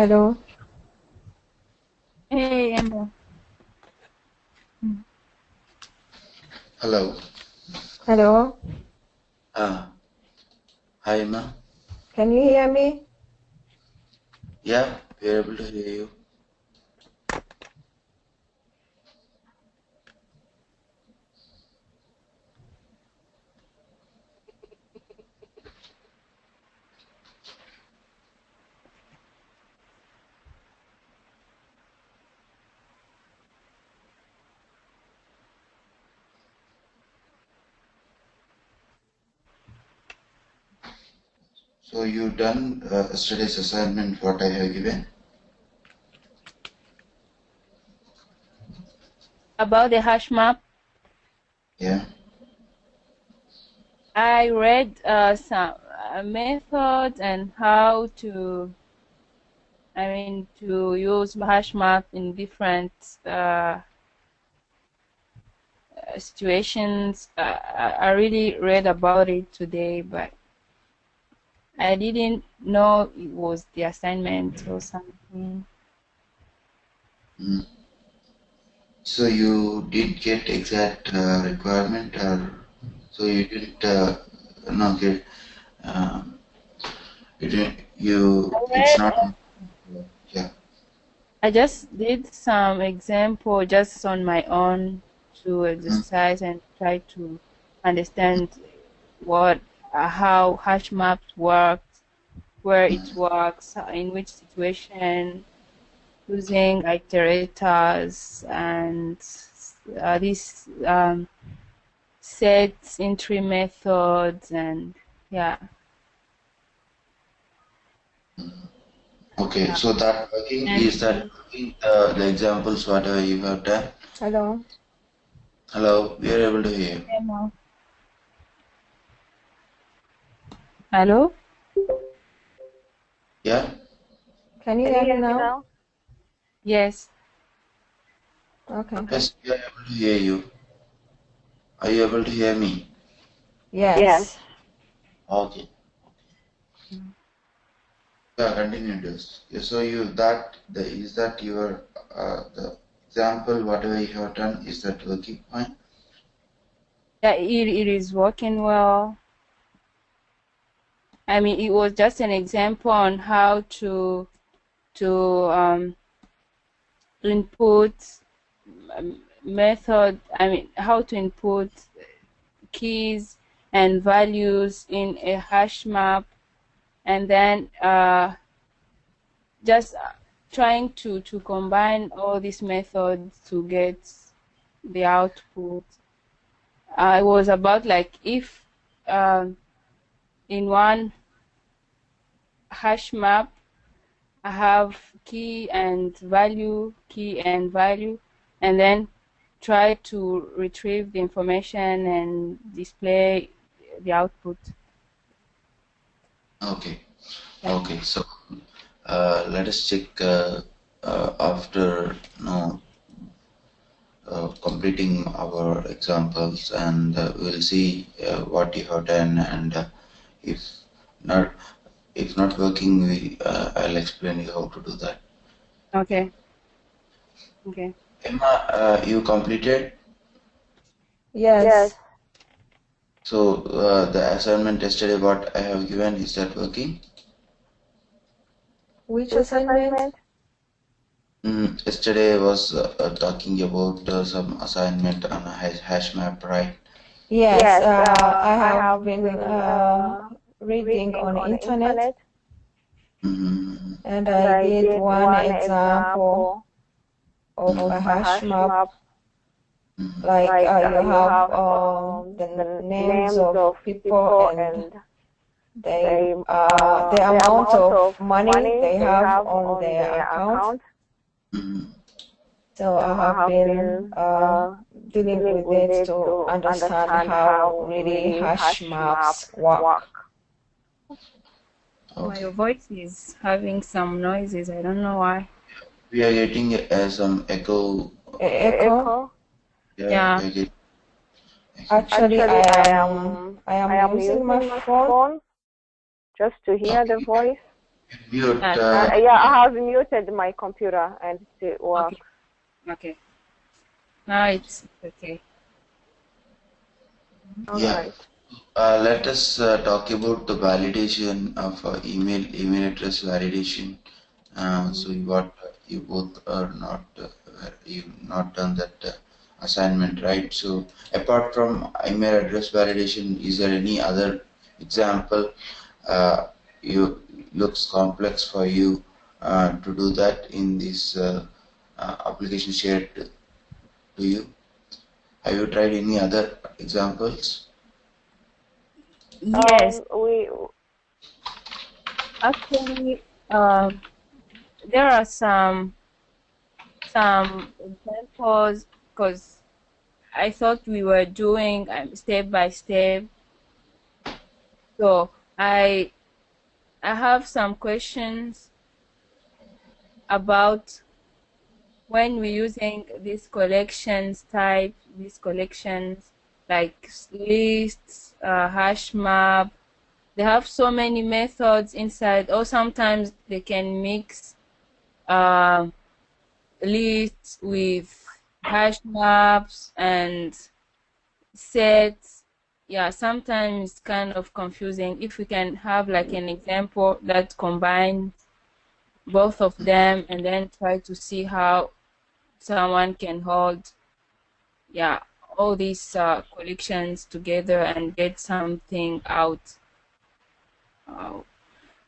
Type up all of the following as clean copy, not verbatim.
Hello. Hey, Emma. Hello. Hello. Hi, Emma. Can you hear me? Yeah, we're able to hear you. So you done yesterday's assignment, what I have given? About the hash map, Yeah. I read some methods and how to, to use hash map in different situations. I really read about it today, but I didn't know it was the assignment or something. So you did get exact requirement, or so you didn't not get you didn't it's not. Yeah. I just did some example just on my own to exercise and try to understand how hash maps work, where it works, in which situation, using iterators and these set entry methods, and yeah. Okay, so that working is that working, the examples whatever you have done. Hello. Hello, we are able to hear you. Hello? Yeah. Can you hear me now? Yes. Okay. Yes, we are able to hear you. Are you able to hear me? Yes. Okay. Yeah, continue this. Yeah, so is that your the example whatever you have done, is that working fine? Yeah, it is working well. I mean, it was just an example on how to input method. I mean, how to input keys and values in a hash map, and then just trying to combine all these methods to get the output. It was about like if in one hash map I have key and value, and then try to retrieve the information and display the output. Okay. Okay. So let us check after completing our examples, and we'll see what you have done, and if not if not working, I'll explain you how to do that. Okay. Okay. Emma, you completed? Yes. So the assignment yesterday what I have given, is that working? Which assignment? Yesterday I was talking about some assignment on a hash map, right? Yes. I have been reading on internet, and I did one example of a hash map. Like you have the names of people and the amount of money they have on their account. So I have been dealing with it to understand how really hash maps work. Oh, your voice is having some noises. I don't know why. We are getting some echo. Echo? Yeah. We are getting Actually, I am using my phone just to hear the voice. Mute. Yeah, I have muted my computer and it works. Okay. Now it's okay. Yeah. Let us talk about the validation of email address validation. So you both are not you've not done that assignment, right? So apart from email address validation, is there any other example you looks complex for you to do that in this application shared to you? Have you tried any other examples? Yes, We actually, there are some examples because I thought we were doing step by step. So I have some questions about when we're using these collections type, these collections like lists, hash map. They have so many methods inside, or sometimes they can mix lists with hash maps and sets. Yeah, sometimes it's kind of confusing. If we can have like an example that combines both of them and then try to see how someone can hold, yeah, all these collections together and get something out.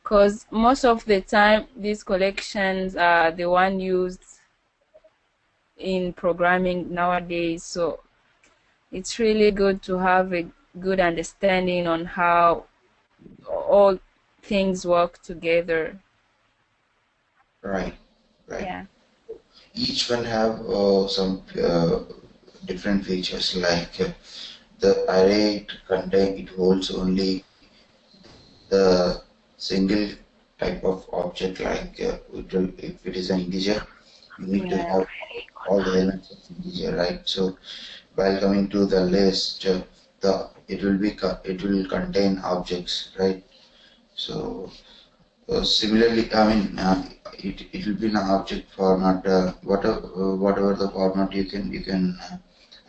Because most of the time, these collections are the one used in programming nowadays. So it's really good to have a good understanding on how all things work together. Right. Yeah. Each one have some different features like the array it holds only the single type of object like if it is an integer, you need to Yeah. have all the elements of integer, right? So while coming to the list, it will contain objects, right? So similarly, I mean, it will be an object format, whatever the format you can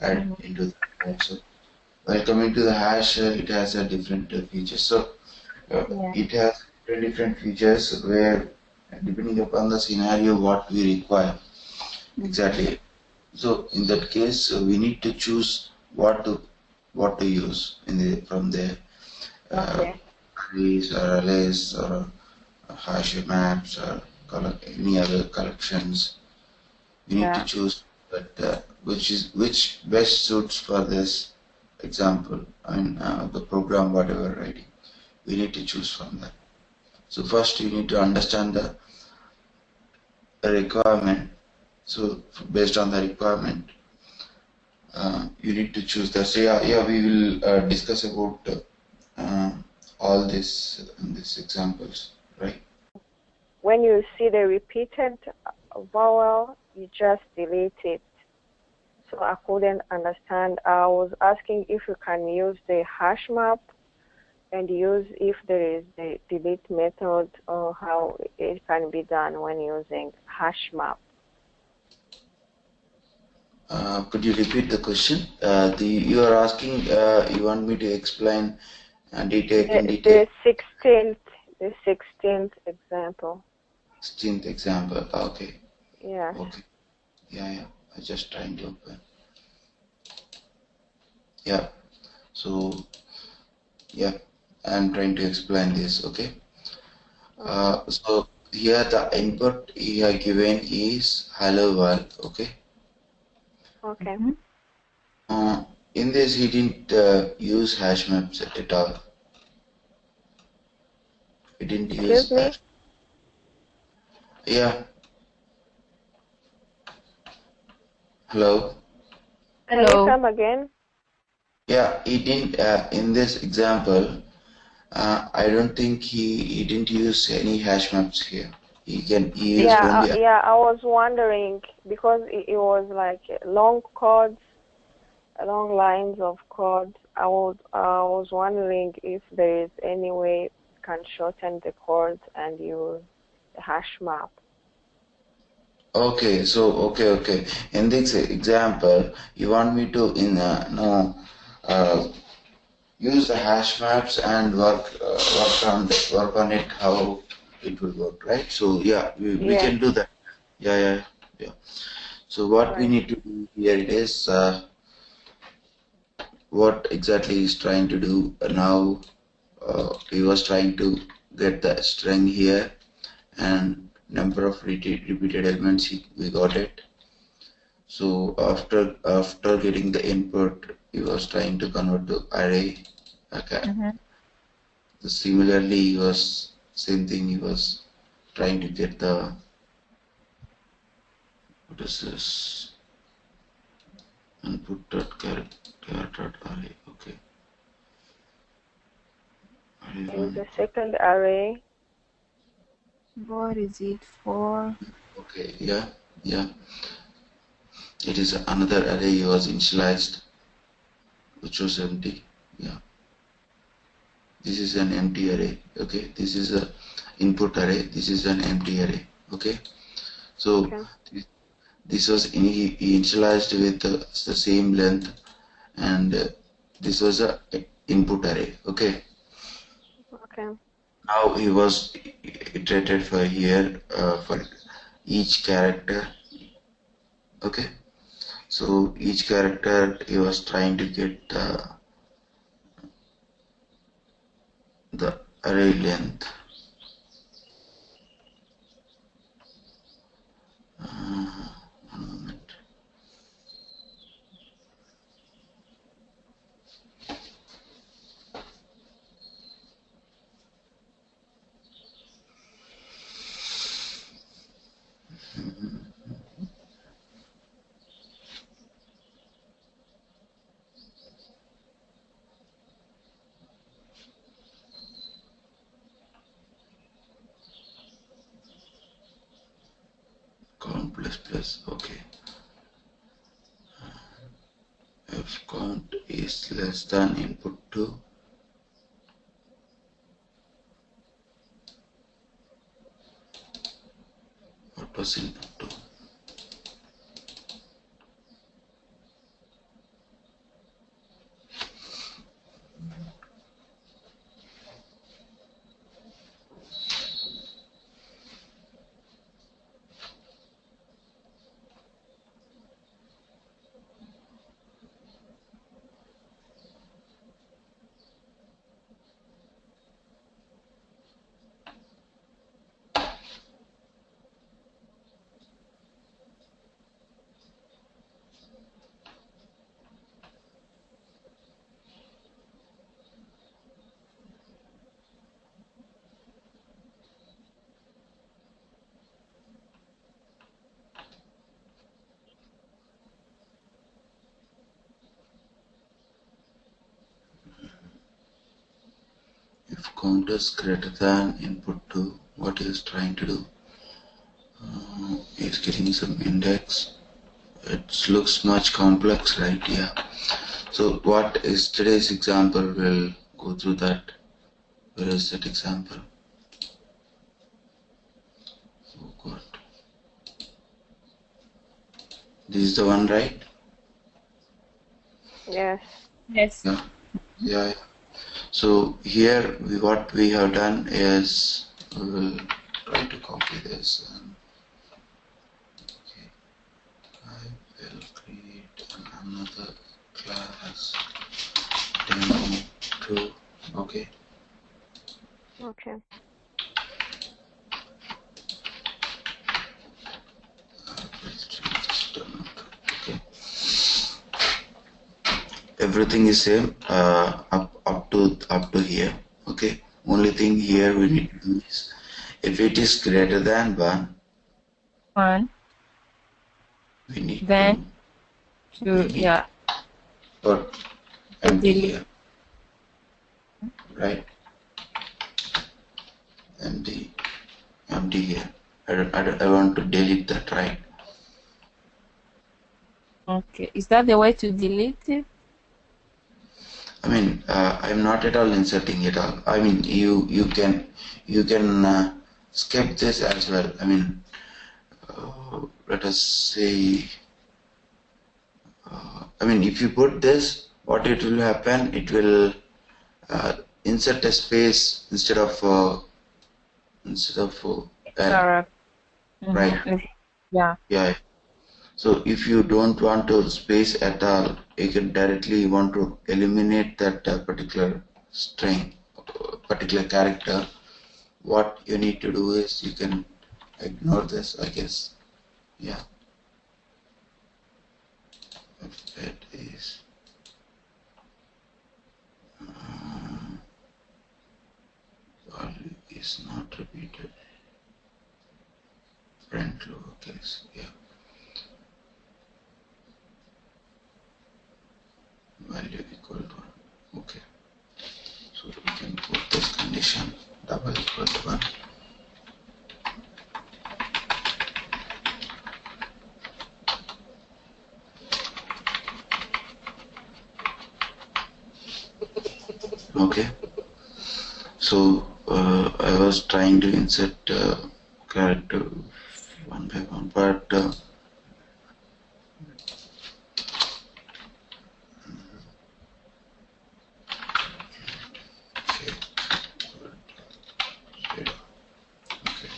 add Mhm. into that. Right? So while coming to the hash, it has a different features. So Yeah. it has different features where depending upon the scenario, what we require exactly. So in that case, we need to choose what to use in the from the uh, Okay. arrays or arrays or hash maps or any other collections. We need to Yeah. choose that which best suits for this example. I mean the program whatever writing. We need to choose from that. So first you need to understand the requirement. So based on the requirement, you need to choose that. So yeah, we will discuss about uh, all this in these examples, right? when you see the repeated vowel, you just delete it. So I couldn't understand. I was asking if you can use the hash map and use if there is the delete method or how it can be done when using hash map. Could you repeat the question? You are asking. You want me to explain detail in detail. The 16th example. 16th example. Okay. Yes. Okay. Yeah. I just trying to open. Yeah. So yeah, I'm trying to explain this. Okay. So here the input you are given is hello world. Okay. Okay. Mhm. Uh, in this he didn't use hash maps at all. He didn't Excuse use me? hash. Yeah. Hello. Can you Hello. come again? Yeah. He didn't in this example. I don't think he didn't use any hash maps here. He used only. Yeah, I was wondering because it was like long codes, long lines of code. I was wondering if there is any way can shorten the code and use the hash map. Okay, so okay. In this example, you want me to use the hash maps and work on it how it will work, right? So yeah, we can do that. Yeah. So what we need to do here is what exactly he's trying to do now. He was trying to get the string here and number of repeated elements. We got it. So after getting the input, he was trying to convert to array. Okay. So similarly, he was same thing. He was trying to get the what is this input dot character array. Okay. Use the second array. What is it for? Okay. Yeah. It is another array he was initialized, which was empty. Yeah. This is an empty array. Okay. This is a input array. This is an empty array. Okay. So this was he initialized with the same length, and this was a input array. Okay. Now he was iterated for here for each character. Okay. So each character he was trying to get the array length. One moment. Count plus. Okay. If count is less than input 2, what was input 2? If count is greater than input 2, what he is trying to do? He's getting some index. It looks much complex, right? Yeah. So what is today's example? We'll go through that. Where is that example? Oh God. This is the one, right? Yes. Yeah. So here what we have done is we will try to copy this. Okay. I will create another class demo2. Okay. Okay. Okay. Everything is same up to here. Okay. Only thing here we need to do is if it is greater than 1, we need to put empty here, right? Empty here. I want to delete that, right? Okay. Is that the way to delete it? I mean, I'm not at all inserting it all. I mean, you can skip this as well. I mean, let us say, I mean, if you put this, what it will happen? It will insert a space instead of L, Correct. right? Yeah. Yeah. So if you don't want to space at all, you can directly want to eliminate that particular string, particular character. What you need to do is you can ignore this, I guess. Yeah. If it is value is not repeated. Print lowercase. Yeah. Value equal to 1. Okay. So we can put this condition double equal to 1. Okay. So I was trying to insert character one by one, but okay. Okay.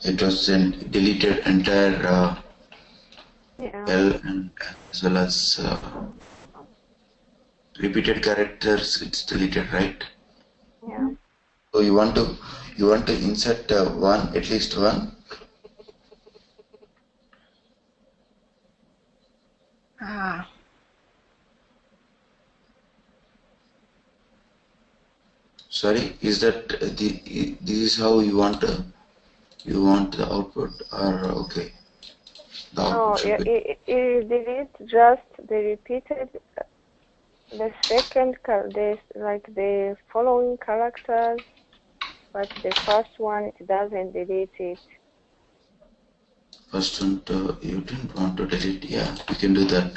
It was then deleted entire Yeah. L and as well as repeated characters. It's deleted, right? Yeah. So you want to insert one, at least one. Ah. Sorry, is that this is how you want the output, or okay, the output No, should be. it delete just the repeated, the second, like the following characters, but the first one, it doesn't delete it. First one, you didn't want to delete. Yeah, you can do that.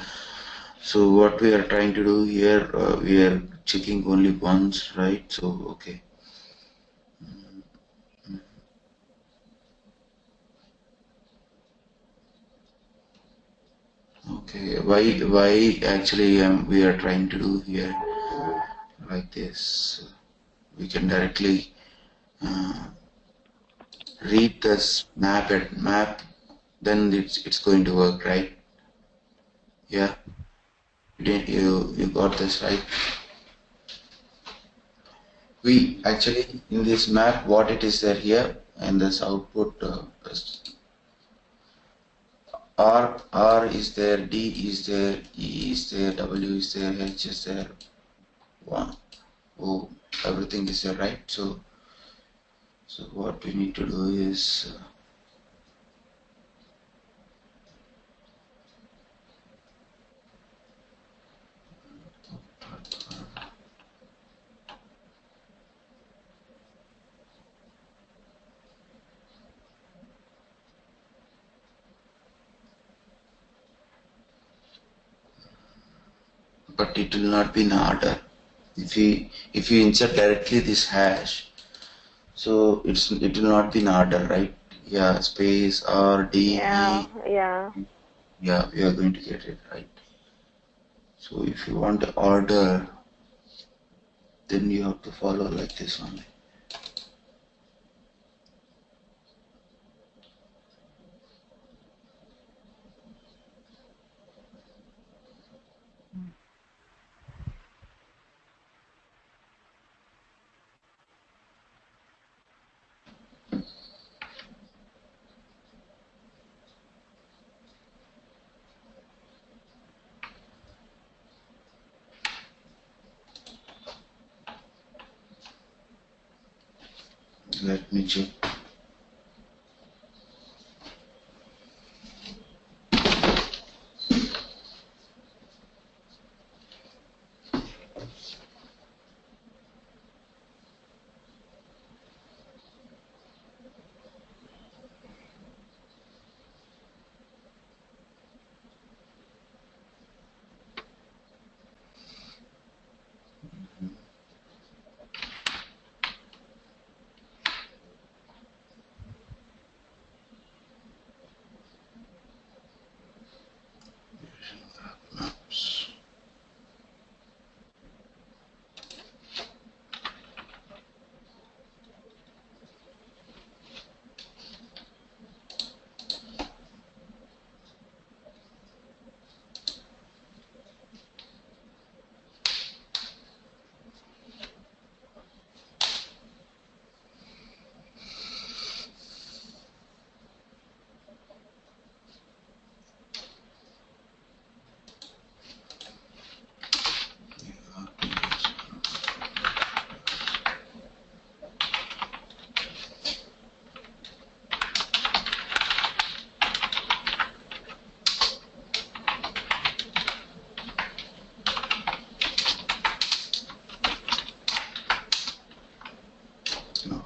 So what we are trying to do here, we are checking only once, right? So okay. Okay, why actually we are trying to do here like this? We can directly uh, read this map, then it's going to work, right? Yeah, you got this right. We actually in this map, what it is there here, and this output R is there, D is there, E is there, W is there, H is there, one. Oh, everything is there, right? So what we need to do is but it will not be in order. If you insert directly this hash, so it will not be in order, right? Yeah, space R D Yeah, E. yeah. Yeah, we are going to get it right. So if you want the order, then you have to follow like this only. Let me check. Maps. No.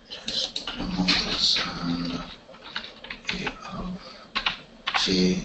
Just remove this and J.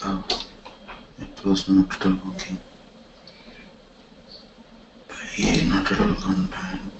Oh, it was not at all working. Yeah, not at all content.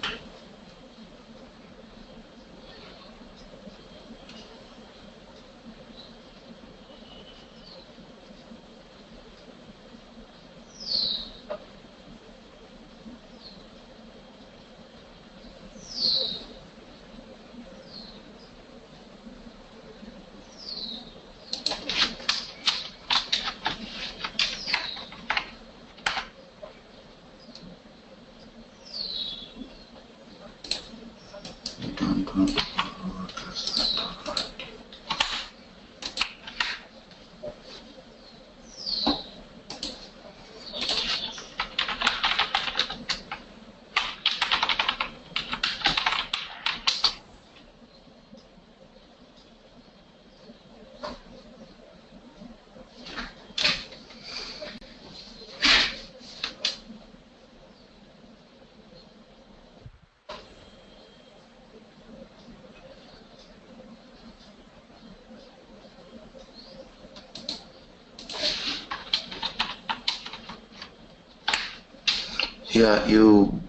Yeah, you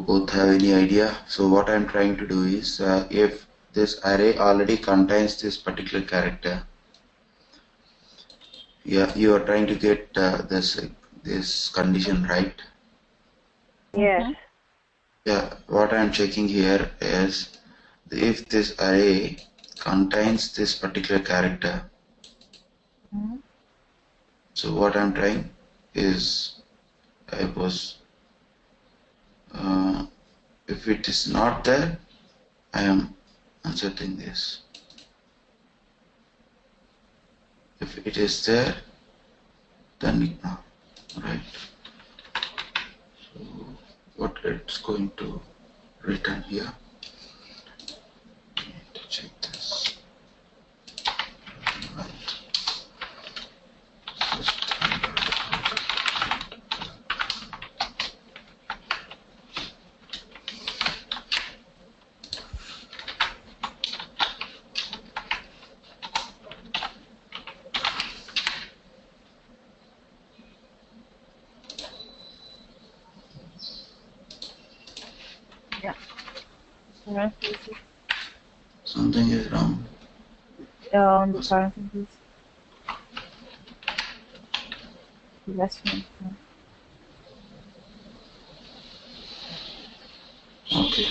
both have any idea? So what I'm trying to do is, if this array already contains this particular character, yeah, you are trying to get this condition right. Yes. Yeah, what I'm checking here is if this array contains this particular character. So what I'm trying is, I was if it is not there, I am inserting this. If it is there, then ignore. Right. So what it's going to return here? Need to check this. Right. Yeah. Something is wrong. On the parentheses. That's one. Okay.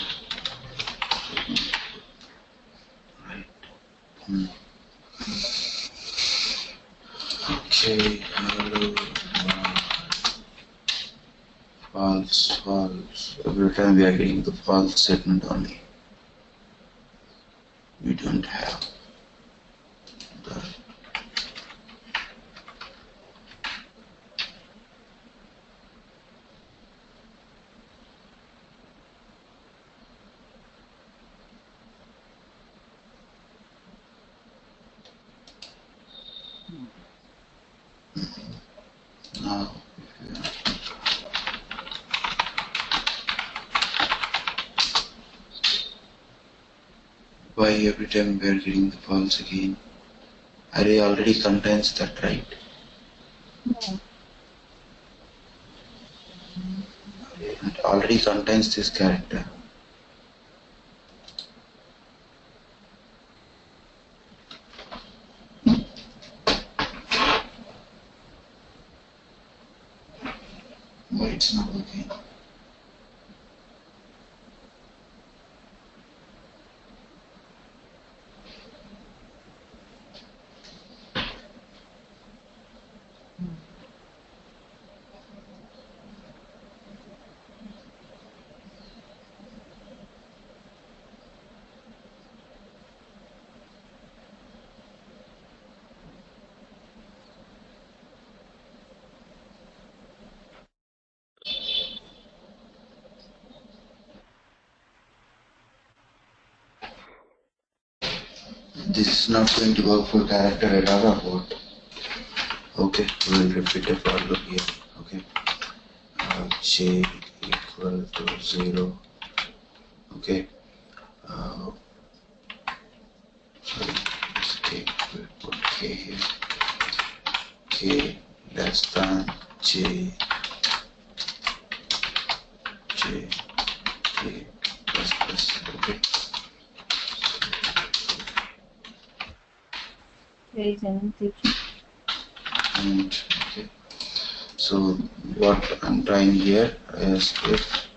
Right. Okay. Hello. False, false. Every time we are getting the false statement only. We don't have the now. Why every time we are getting the false again? Array already contains that, right? It already contains this character. Why it's not working? This is not going to work for character error board. Okay, we will repeat a for loop here. Okay, j equal to 0. Okay, sorry, we put k here. K less than j k plus plus. Okay. There is an integer. And okay. So what I'm trying here is if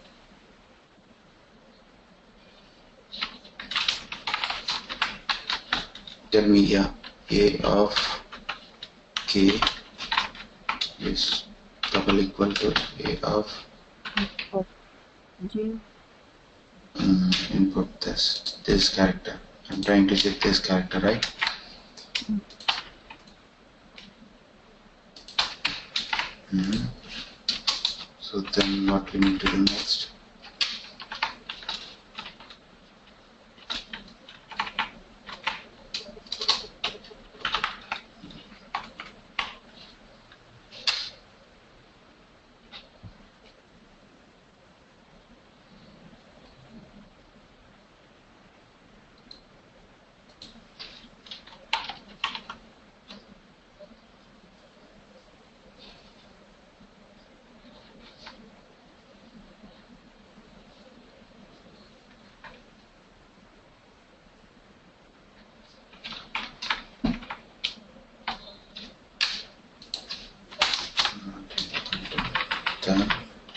tell me, yeah, a of k is double equal to a of G. Input this character. I'm trying to check this character, right? So then what we need to do next? exam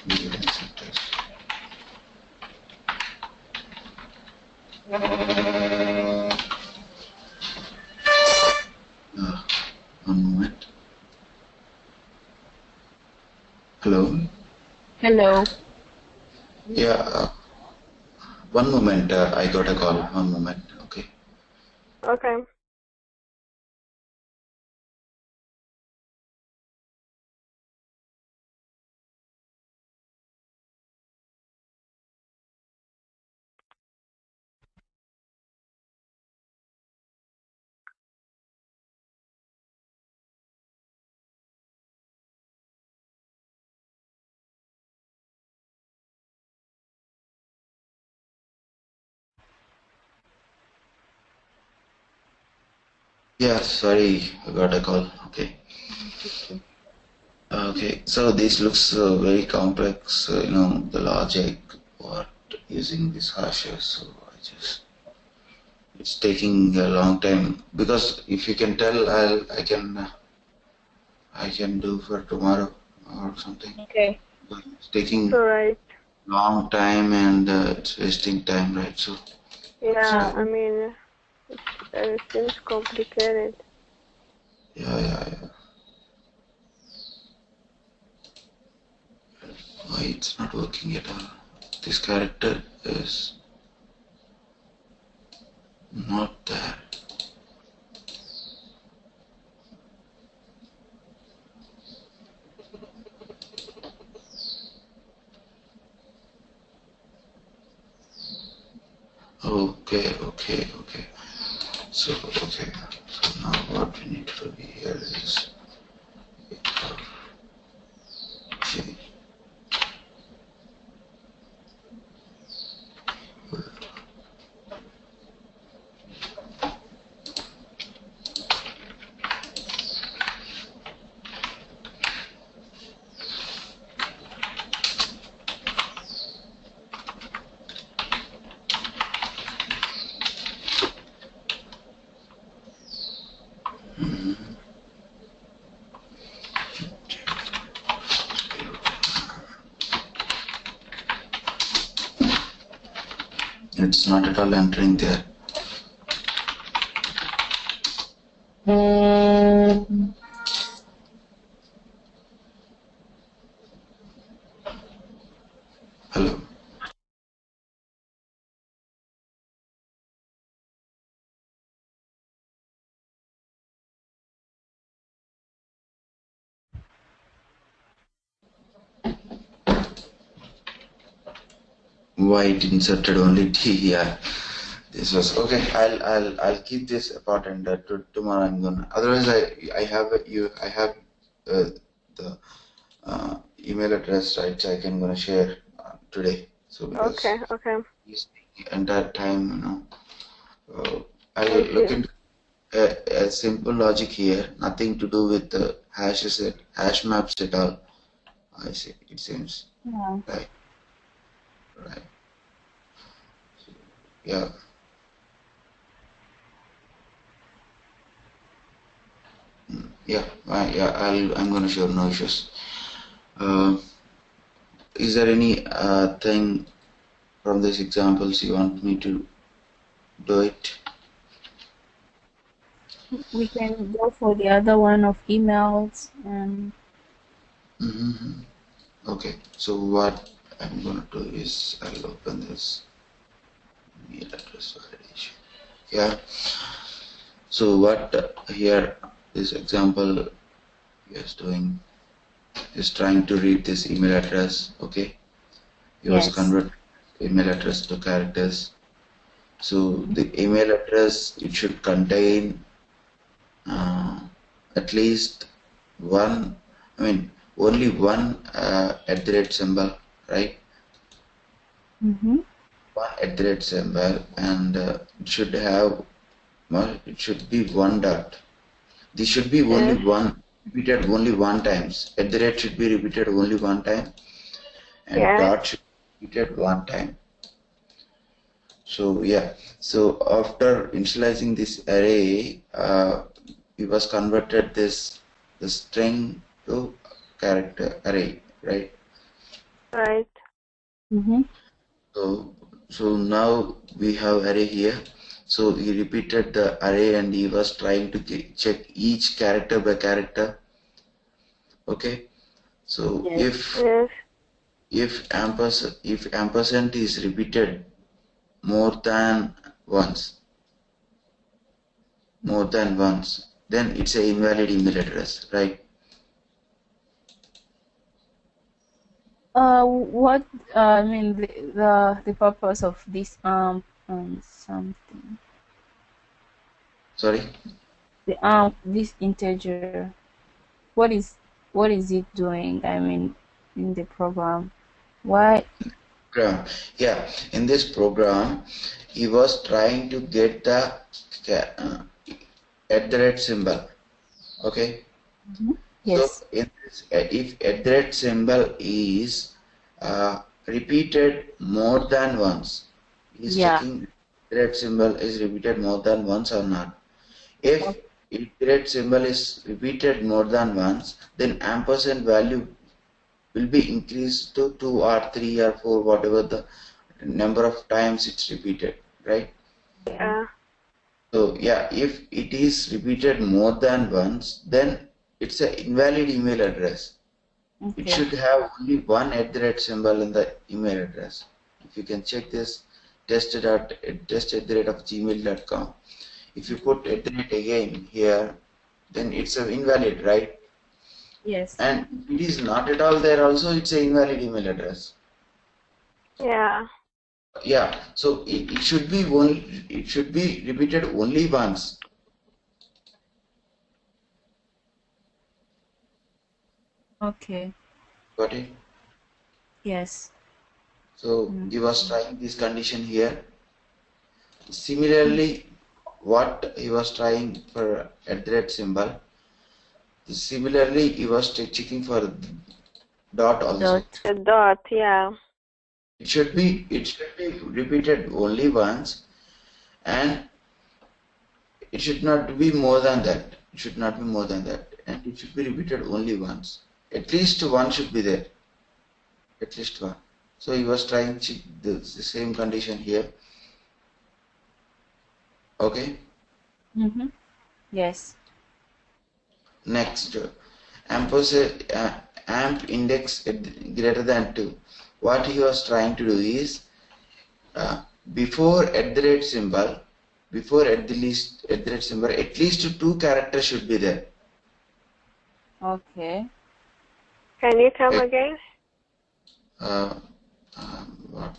boolean syntax. One moment. Hello. Hello. Yeah. One moment. I got a call. One moment. Okay. Okay. Yeah. Sorry, I got a call. Okay. Okay. So this looks very complex. The logic what using this hashes. So it's taking a long time because if you can tell, I can do for tomorrow or something. Okay. But it's taking Right. long time and it's wasting time, right? So Yeah, I mean, it seems complicated. yeah. Why it's not working at all? This character is not there. Okay. So now what we need to do here is change. It's not at all entering there. Hello. Why it inserted only T? Yeah. This was okay. I'll keep this apart and tomorrow I'm gonna. Otherwise, I have the email address, right? So I can gonna share today. So because Okay. this entire time, I'll I look see. into a simple logic here, nothing to do with the hashes, hash maps at all. I see. It seems Yeah. right. Yeah. Yeah. I'm gonna show no issues. Is there any thing from these examples you want me to do it? We can go for the other one of emails and Okay. So what I'm gonna do is I'll open this mail address validation. Yeah. So what here this example is doing is trying to read this email address. Okay. You also yes. convert email address to characters. So the email address, it should contain at least one, only one @ symbol, right? One @ symbol, and it should have, it should be one dot. This should be only one, repeated only one times. @ should be repeated only one time, and dot should be repeated one time. So yeah, so after initializing this array, we was converted the string to character array, right? Right. Mm-hmm. So now we have array here. So he repeated the array and he was trying to check each character by character. Okay. So Yes. if ampersand is repeated more than once, then it's an invalid email address, right? What I mean the purpose of this something. Sorry. The this integer. What is it doing? I mean, in the program. Why? Yeah, in this program, he was trying to get the symbol. Okay. Yes. So in this, if symbol is repeated more than once, he's Yeah. checking symbol is repeated more than once or not. If symbol is repeated more than once, then ampersand value will be increased to 2 or 3 or 4, whatever the number of times it's repeated, right? Yeah. So yeah, if it is repeated more than once, then it's an invalid email address. Okay. It should have only one symbol in the email address. If you can check this, test@gmail.com. If you put again here, then it's an invalid, right? Yes. And if it is not at all there also, it's an invalid email address. Yeah. Yeah, so it should be repeated only once. Okay. Got it? Yes. So he was trying this condition here. Similarly, what he was trying for symbol. Similarly, he was checking for dot also. The dot, yeah. It should be repeated only once, and it should not be more than that. It should not be more than that, and it should be repeated only once. At least one should be there. At least one. So he was trying the same condition here. Okay. Mm-hmm. Yes. Next, amp index greater than 2. What he was trying to do is before symbol, before at least 2 characters should be there. Okay. Can you come again? What?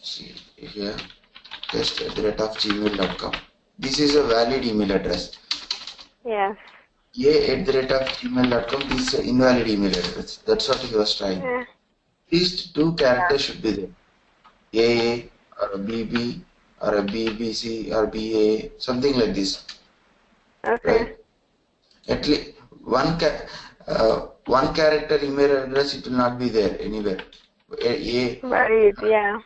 See here, test@gmail.com. This is a valid email address. Yes. A@gmail.com is an invalid email address. That's what he was trying. Yeah. At least 2 characters should be there. AA or a BB or a BBC or BA, something like this. Okay. Right? At least one character email address, it will not be there anywhere. Valid, yeah.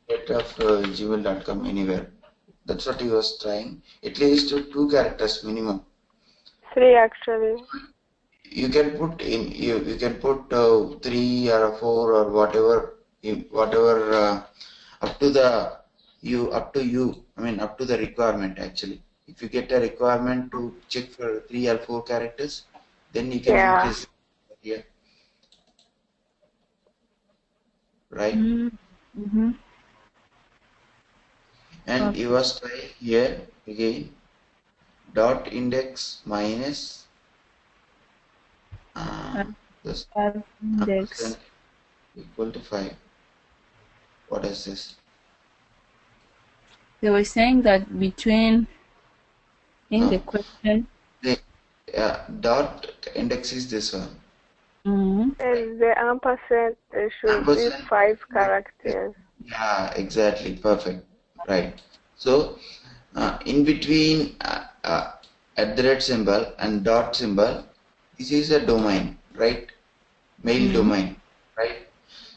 gmail.com anywhere. That's what he was trying. At least 2 characters minimum. 3 actually. You can put 3 or 4 or whatever up to the requirement actually. If you get a requirement to check for 3 or 4 characters, then you can increase here. Right? Mm-hmm. And you was trying here again dot index minus this index equal to 5. What is this? They were saying that between in the question. Dot index is this one. Mm-hmm. And the ampersand should be 5 characters. Yeah, exactly. Perfect. Right. So, in between symbol and dot symbol, this is a domain, right? Mail domain, right?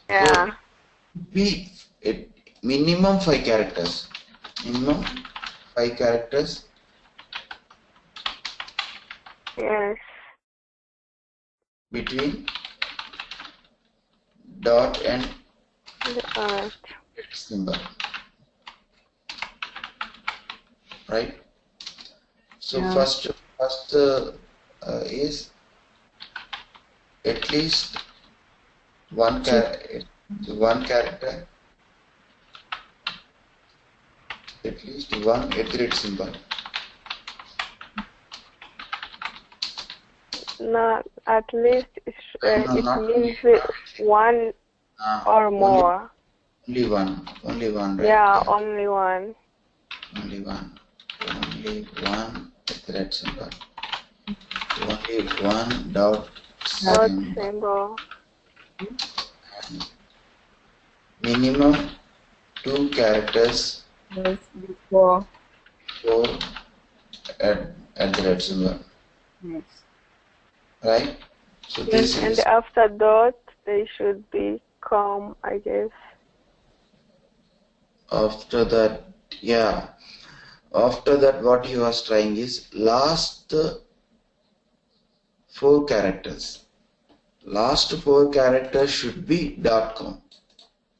Yeah. So, minimum 5 characters. Minimum 5 characters. Yes. Between dot and symbol, right? So Yeah. first is at least one character, at least one @ symbol. Not at least it means one or more. Only one, right? Yeah, only one. Only one @ symbol. Only one dot symbol. And minimum 2 characters before @ symbol. Yes. Right? So Yes, this and is after dot, they should be comma, I guess. after that, yeah. After that, what he was trying is last 4 characters. Last 4 characters should be .com.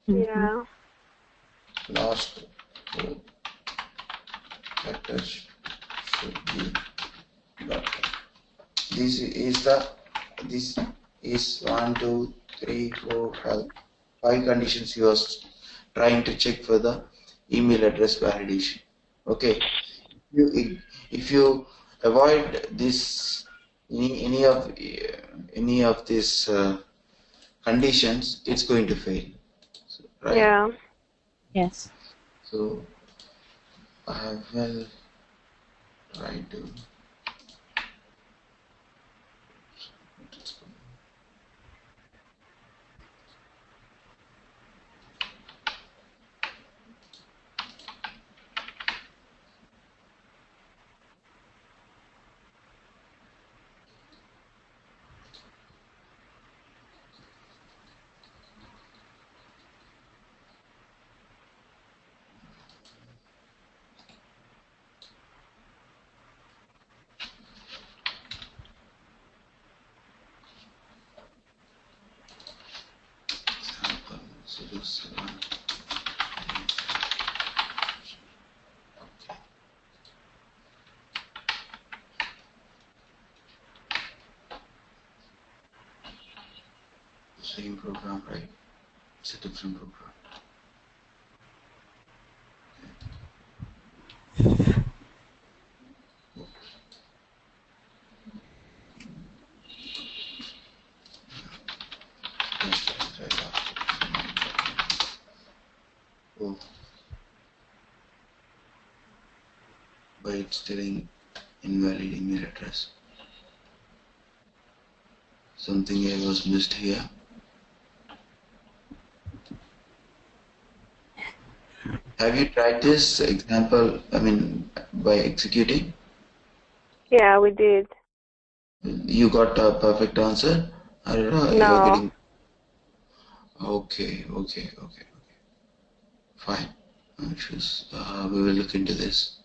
Yeah. Last 4 characters should be .com. This is 1, 2, 3, 4, 5 conditions he was trying to check for the email address validation. Okay, if you avoid this any of these conditions, it's going to fail. So, right? Yeah. Yes. So I will try to. Same program, right? It's a different program. Oh, but it's telling invalid email address. Something I was missed here. Have you tried this example, by executing? Yeah, we did. You got a perfect answer? Or No. you're getting... Okay. Fine. No issues. We will look into this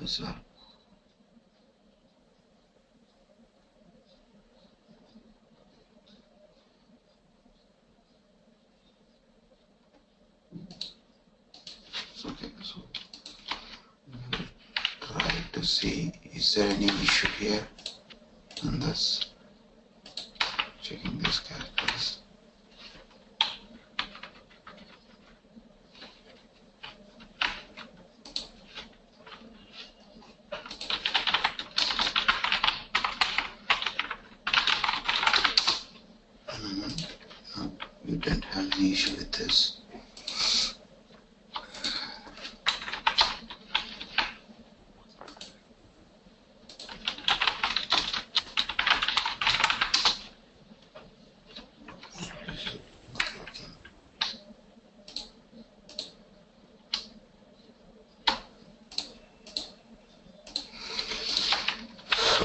as well. Okay, so try to see is there any issue here, and thus checking these characters. No, you don't have any issue with this.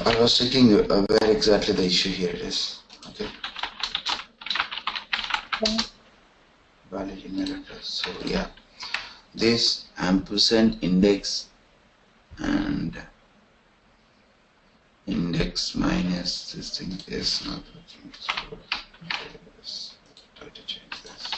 I was checking where exactly the issue here is. Okay. Valid email address. So yeah, this ampersand index and index minus this thing is not working. So, yes. Try to change this.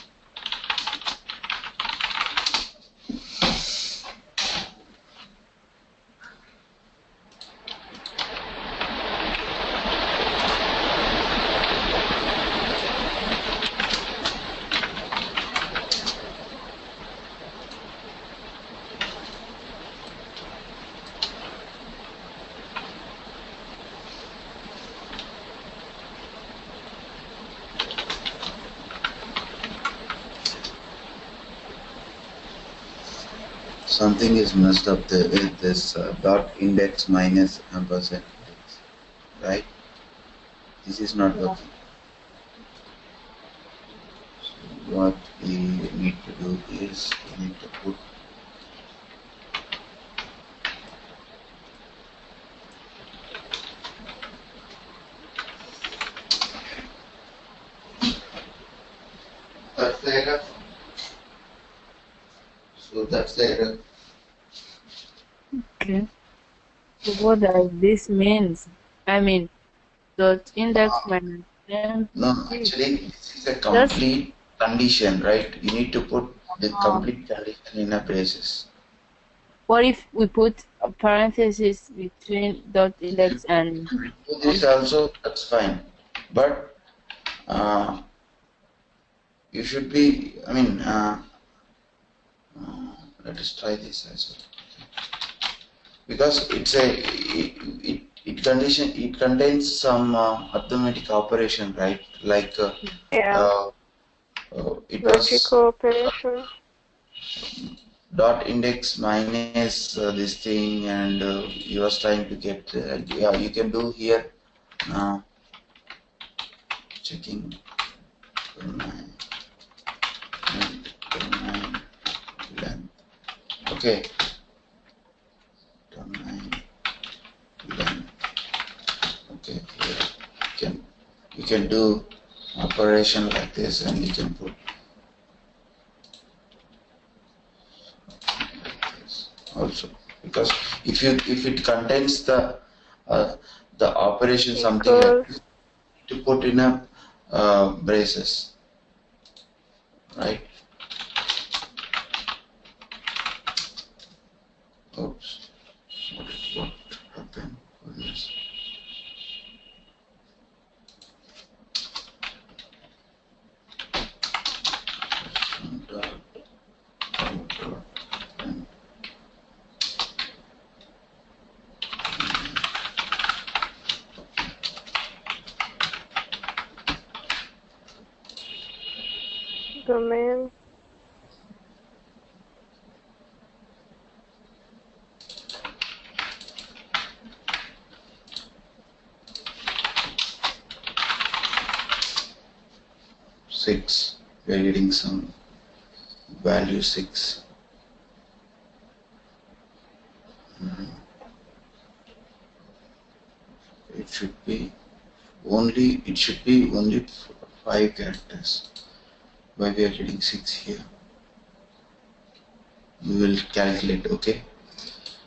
Something is messed up there with this dot index minus ampersand index, right? This is not working. So what we need to do is we need to put that's the error. So that's the error. Okay. So what does this means? I mean, dot index minus m. No, actually, this is a complete condition, right? You need to put the complete condition in a braces. What if we put a parenthesis between dot index and? Do this also, that's fine. But you should be, I mean, let us try this as well. Because it's a, it contains some arithmetic operation, right? Like Yeah. it Logical was operation. dot index minus this thing, and he was trying to get yeah, you can do here checking 9 length. Okay, 9 length. Okay, here you can do operation like this, and you can put also, because if it contains the operation something like this, to put in a braces, right? Oops, what happened for this? Domain. Six. We are getting some value 6. It should be only 5 characters. Why we are getting 6 here? We will calculate. Okay.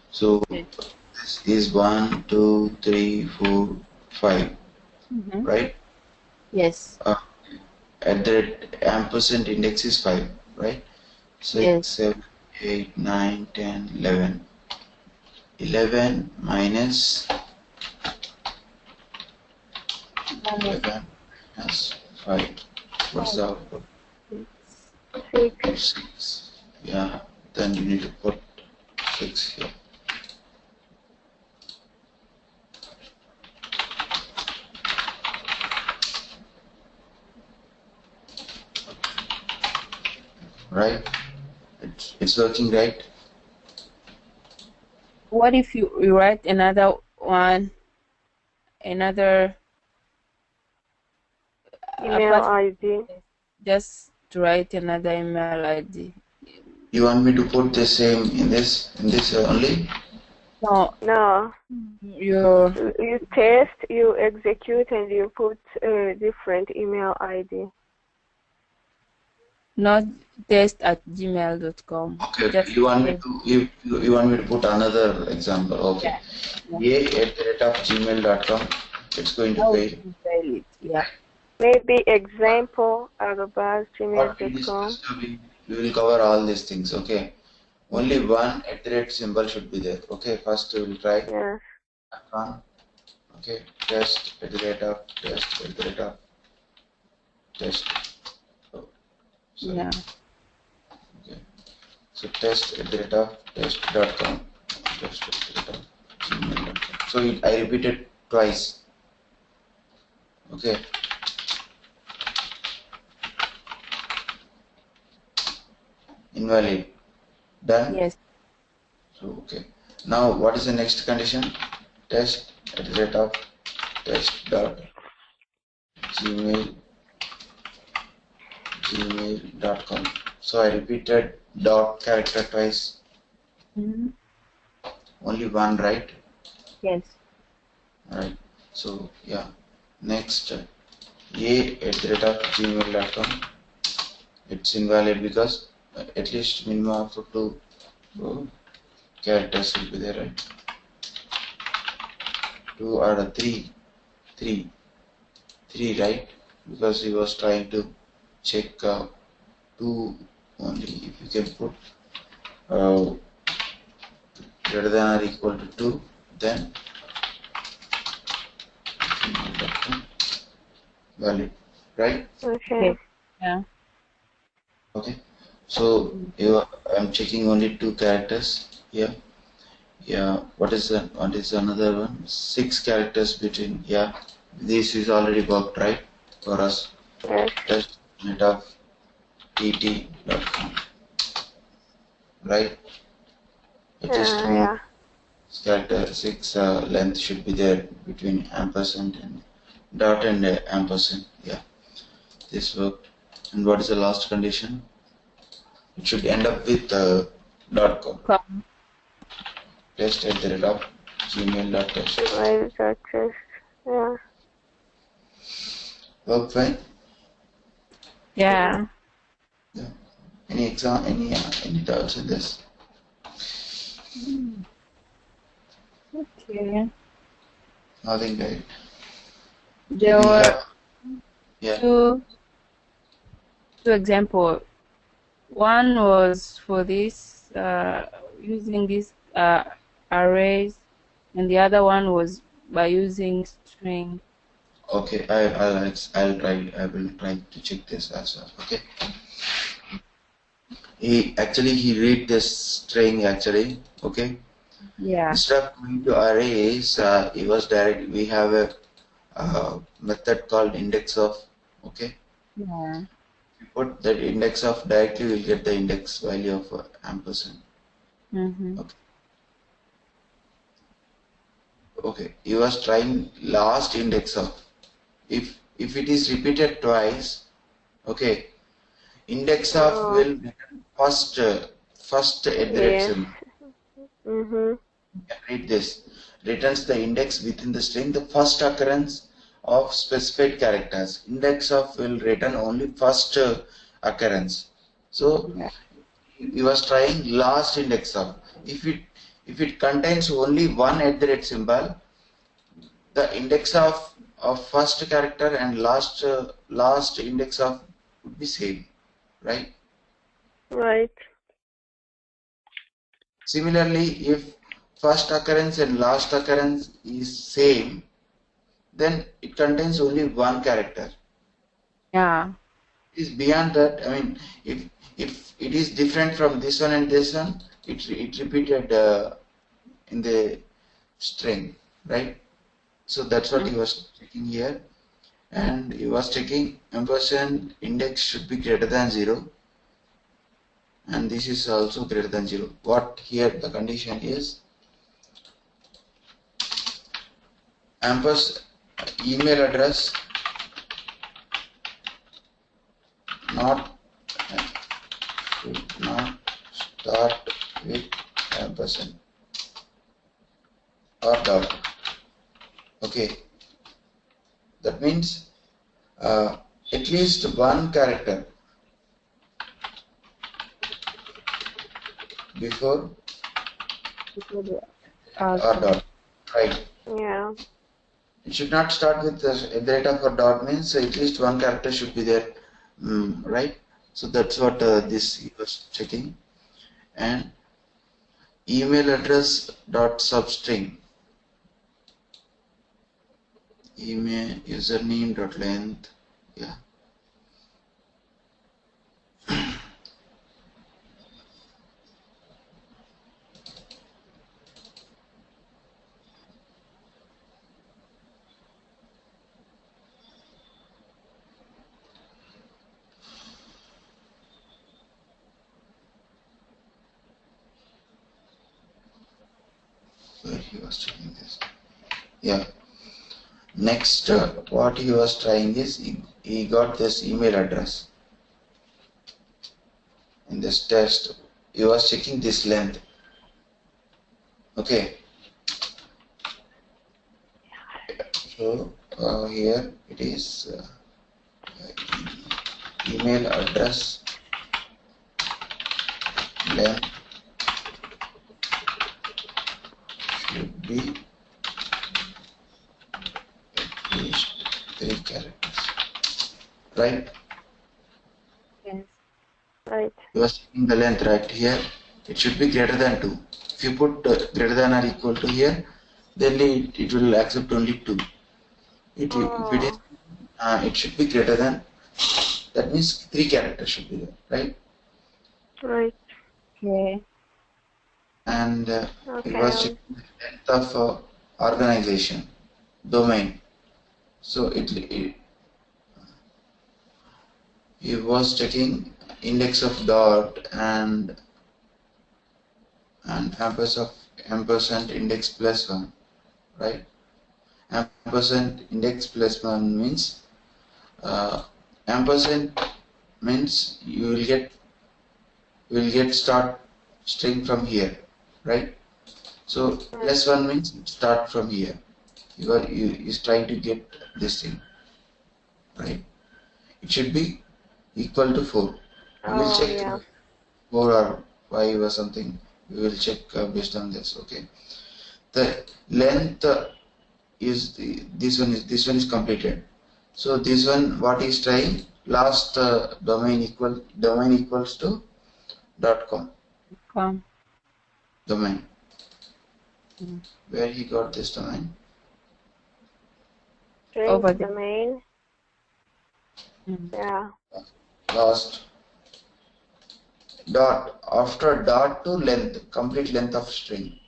So this is 1, 2, 3, 4, 5. Right? Yes. At the ampersand index is 5, right? 6, Yes. 7, 8, 9, 10, 11. 11 minus 5. What's the output? 6. Yeah, then you need to put 6 here. Right? It's working, right? What if you write another one, another Email ID. Just to write another email ID. You want me to put the same in this only? No. No. You test, you execute, and you put a different email ID. Not test@gmail.com. Okay. You want me to you want me to put another example? Okay. Yeah. A@gmail.com. It's going to fail. Fail it. Yeah. Maybe example What we @gmail.com. discussed, we will cover all these things. Okay. Only one @ symbol should be there. Okay. First we will try Yes. that one. Okay. Test @ of test @ of test. Oh, sorry. Yeah. Okay. So test @ of test.com. Test @ of gmail.com. So I repeated twice. Okay. Invalid. Done. Yes. So okay. Now what is the next condition? Test @ of test.gmail.com. So I repeated dot character twice. Mm-hmm. Only one, right? Yes. Alright. So yeah. Next, a@gmail.com. It's invalid because at least minimum of two characters will be there, right? 2 or 3, 3, right? Because he was trying to check 2 only. If you can put greater than or equal to 2, then valid, right? Okay. Yeah. Okay. So I'm checking only 2 characters here. Yeah. What is another one? 6 characters between. Yeah. This is already worked, right? For us. Yes. Test net of tt.com. Right? It is Yeah. character 6 length should be there between ampersand and dot and ampersand. Yeah. This worked. And what is the last condition? It should end up with .com. Test @gmail.test. Yeah. Work fine? Yeah. Yeah. Any doubts in this? Okay. Nothing, right? There We were have, yeah. two examples. One was for this using these arrays, and the other one was by using string. Okay, I'll try. I will try to check this as well. Okay. He read this string actually. Okay. Yeah. Instead of going to arrays, it was direct. We have a method called index of. Okay. Yeah. If you put that index of directly, we'll get the index value of ampersand. Mm-hmm. Okay. Okay. You was trying last index of. If it is repeated twice, okay, index of will return first Yes. symbol. Mhm. Read this. Returns the index within the string, the first occurrence of specified characters. Index of will return only first occurrence. So you was trying last index of. If it contains only one @ symbol, the index of first character and last index of would be same, right? Right. Similarly, if first occurrence and last occurrence is same, then it contains only one character. Yeah. It is beyond that. I mean, if it is different from this one and this one, it repeated in the string, right? So that's what he was checking here. And he was checking ampersand index should be greater than 0, and this is also greater than 0. What here the condition is ampersand email address should not start with ampersand or dot. Okay, that means at least one character before or dot, right? Yeah. It should not start with the rate of or dot means at least one character should be there, right? So that's what this he was checking. And email address dot substring, email username dot length, yeah. Where he was checking this, yeah. Next, what he was trying is he got this email address in this test. He was checking this length. Okay. So here it is email address length should be at least 3 characters, right? Yes. Right. You are checking the length right here. It should be greater than 2. If you put greater than or equal to here, then it will accept only 2. If it is, it should be greater than. That means 3 characters should be there, right? Right. Okay. And it Okay. was checking the length of organization, domain. So it was checking index of dot and ampersand index plus 1, right? Ampersand index plus 1 means ampersand means you will get start string from here, right? So plus 1 means start from here. You is trying to get this thing, right? It should be equal to 4. We will check 4 or 5 or something. We will check based on this. Okay. The length is this one is completed. So this one, what is trying? Last domain equals to .com. Domain. Where he got this domain? Over the domain. Yeah. Last dot, after dot to length, complete length of string.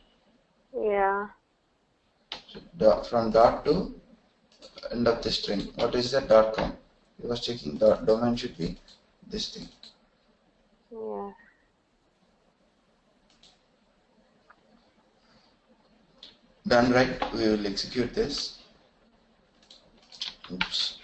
Yeah. So from dot to end of the string. What is that? .com. He was checking the domain should be this thing. Yeah. Done, right? We will execute this. Oops.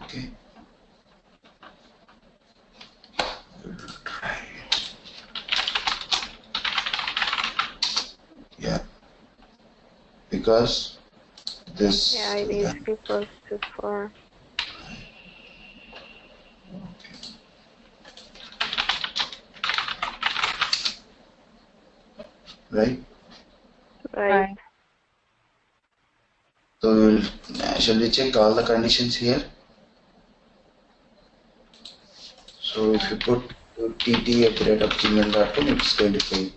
Okay. Yeah. Because this. Yeah, it is equals to 4. Right? Right. So we will, shall we check all the conditions here? So if you put tt@gmail.com, it's going to fail,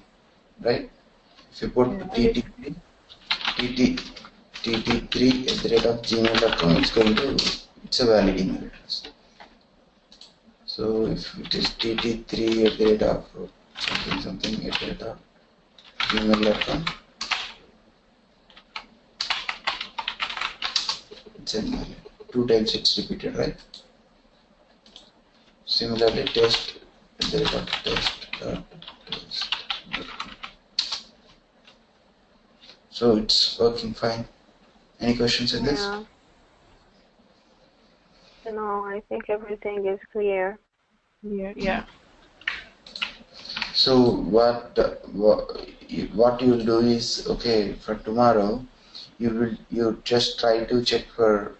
right? If you put tt3 tt3@gmail.com, it's a valid email address. So if it is tt3@gmail.com, it's invalid. 2 times it's repeated, right? Similarly, test. So it's working fine. Any questions in this? No, I think everything is clear. Yeah. So what you will do is, okay, for tomorrow you just try to check for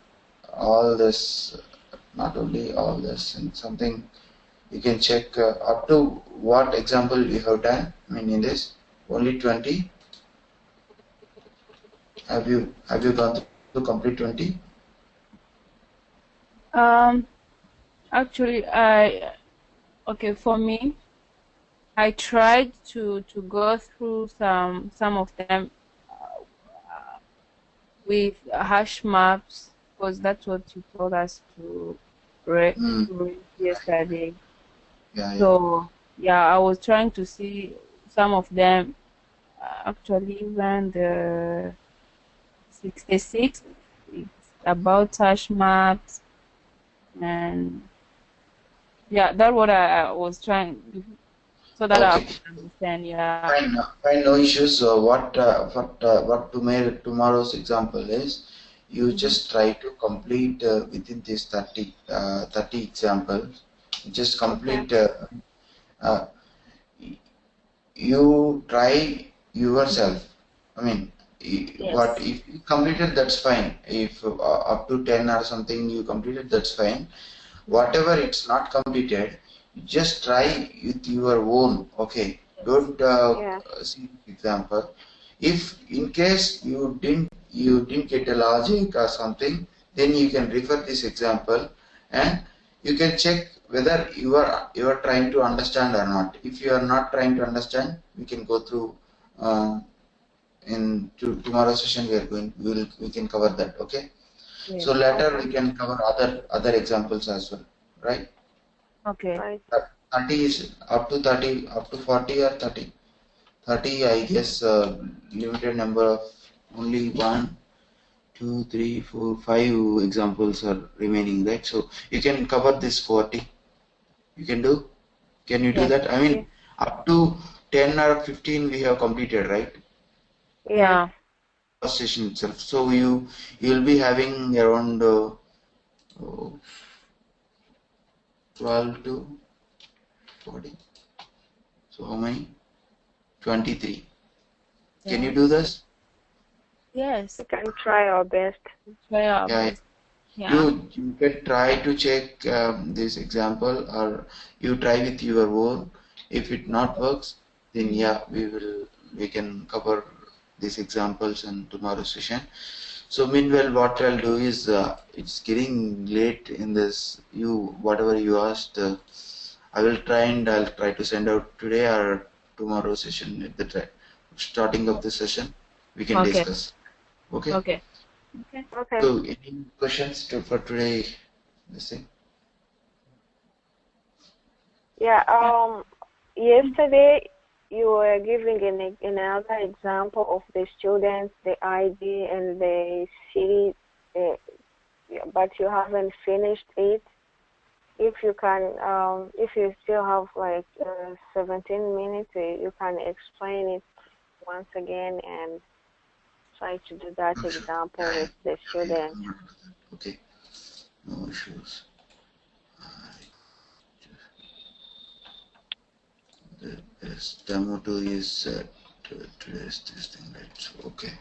all this, not only all this, and something you can check up to what example you have done. I mean, in this only 20. Have you gone to complete 20? Actually, okay, for me, I tried to go through some of them with hash maps because that's what you told us Hmm. to read yesterday. Yeah, yeah. So yeah, I was trying to see some of them. Actually, when the 66, it's about hash maps, and yeah, that's what I was trying so that I Okay. could understand. Yeah. Fine, fine, no issues. So what tomorrow's example is, you Mm-hmm. just try to complete within this 30 examples. Just Okay. complete. Uh, you try yourself. I mean, what Yes. if you completed, that's fine. If up to 10 or something you completed, that's fine. Whatever it's not completed, just try with your own. Okay, don't Yeah. see example. If in case you didn't get a logic or something, then you can refer this example, and you can check whether you are trying to understand or not. If you are not trying to understand, we can go through in tomorrow's session. We can cover that. Okay. Yes. So later Okay. we can cover other examples as well, right? Okay. Right. 30 is up to 30, up to 40 or 30. 30, I guess, limited number of only 1, 2, 3, 4, 5 examples are remaining, right? So you can cover this 40. You can do? Can you do Yes. that? I Yeah. mean, up to 10 or 15 we have completed, right? Yes. Yeah. First session itself. So you'll be having around 12 to 40. So how many? 23. Can you do Yes. this? Yes. We can try our best. Try our Yeah, best. Yeah. you can try to check this example, or you try with your own. If it not works, then yeah, we can cover these examples in tomorrow's session. So meanwhile, what I'll do is, it's getting late in this. Whatever you asked, I'll try to send out today or tomorrow session at the starting of the session. We can Okay. discuss. Okay. Okay. Okay. Okay. So any questions for today? This thing. Yeah. Yeah. Yesterday you were giving another example of the students, the ID and the city, uh, yeah, but you haven't finished it. If you can, if you still have like 17 minutes, you can explain it once again and try to do that example Yeah, with the yeah, student. I'm gonna do that. Okay, no issues. This demo 2 is today's this thing, right? So, okay.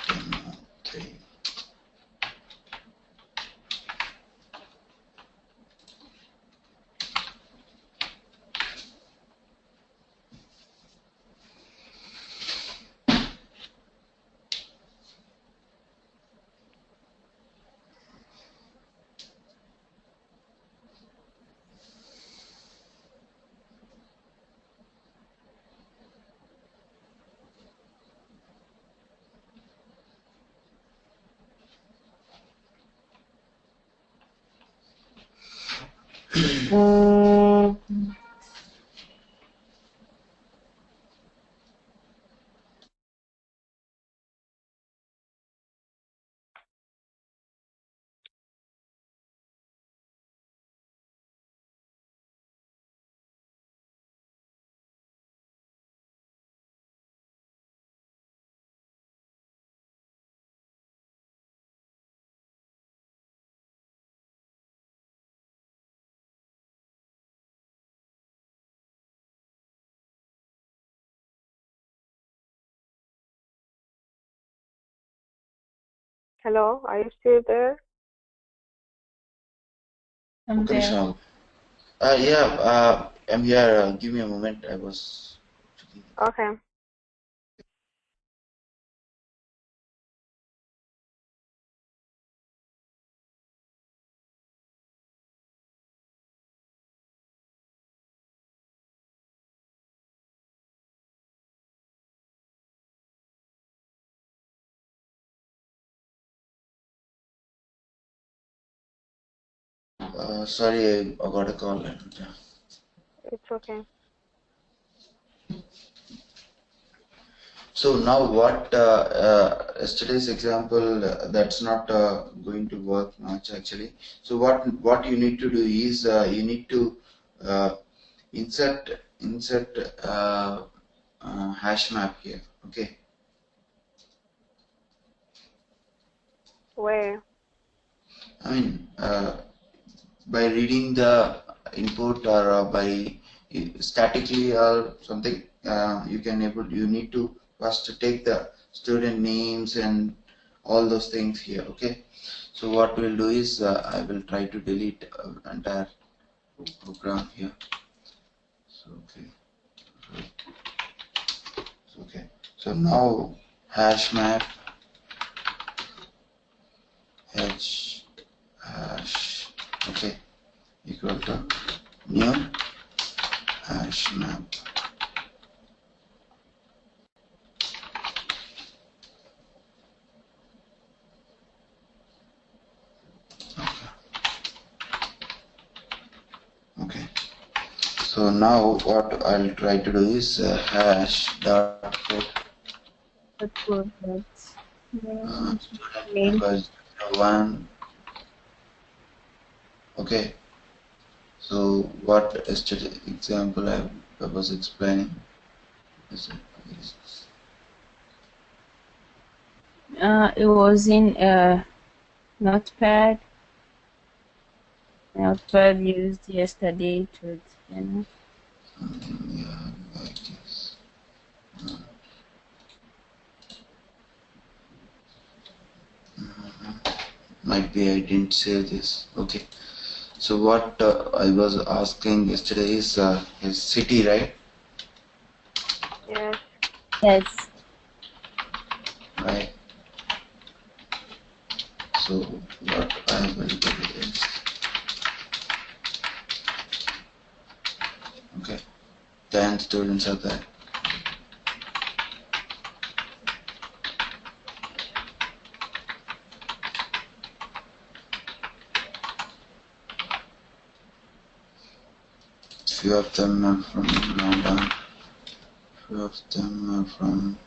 Demo 3. Hello, are you still there? I'm Okay, there. Michelle. Yeah, I'm here. Give me a moment. I was. Okay. Sorry, I got a call. It's okay. So now what yesterday's example that's not going to work much actually. So what you need to do is you need to uh, insert hash map here. Okay. Where? I mean by reading the input or by statically or something you need to first take the student names and all those things here. Okay, so what we'll do is I will try to delete entire program here. So so now hash map h hash, okay, equal to new hash map. Okay, so now what I'll try to do is hash dot put That's good. That's student main. number 01. Okay, so what yesterday example I was explaining is It was in Notepad. Notepad used yesterday to, yeah, like this. Might be I didn't say this. Okay, so what I was asking yesterday is city, right? Yes. Yes. Right. So what I will do is, okay, 10 students are there. Few of them are from London, few of them are from